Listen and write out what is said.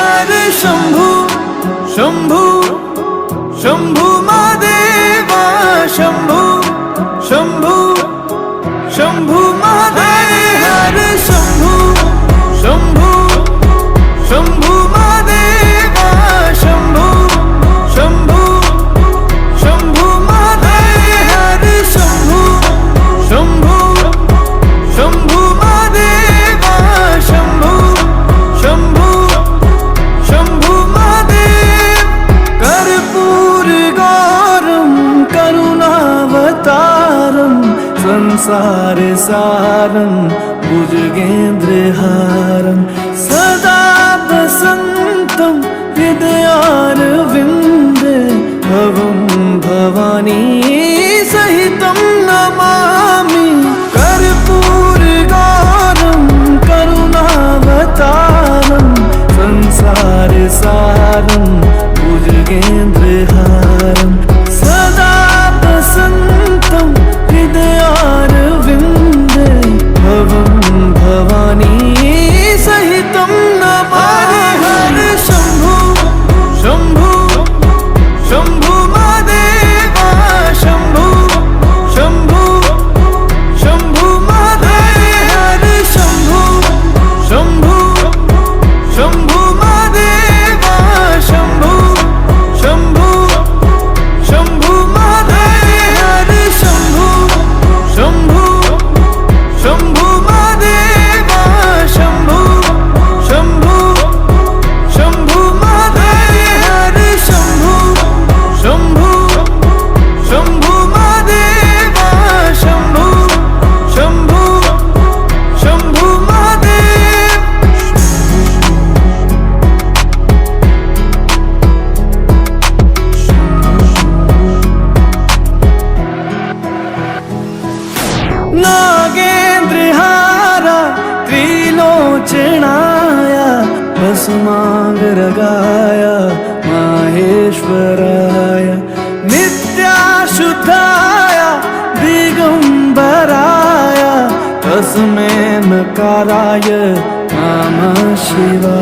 हर शंभू शंभू शंभू महादेवा शंभू शंभू शंभू महादेव हर शंभू शंभू शंभू महादेवा शंभू शंभू शंभू महादेव हर शंभू शंभू शंभू महादेवा शंभू शंभू शंभू महादेव कर्पूर गौरम करुणावतारम संसार सारं भुजगेन्द्रहारं सदा वसन्तं हृदयारविन्दे भवं भवानी सहितं नमामि कर्पूरगौरं करुणावतारं संसार सारं भुजगेन्द्रहारं सदा वसन्तं हृदयारविन्दे भवं भवानी सहितं नमामि हर शंभू शंभू शंभू महादेवा शंभू शंभू शंभू महादेव हर शंभू शंभू शंभू महादेवा शंभू शंभू शंभू महादेव हर शंभू शंभू शंभू महादेवा शंभू शंभू शंभू महादेव हर शंभू शंभू शंभू महादेवा शंभू शंभू शंभू महादेव नागेन्द्रहारा त्रिलोचनाय भस्मांगरगाय माहेश्वराय नित्याशुद्धाय दिगंबराय तस्मै नकाराय नमः शिवाय।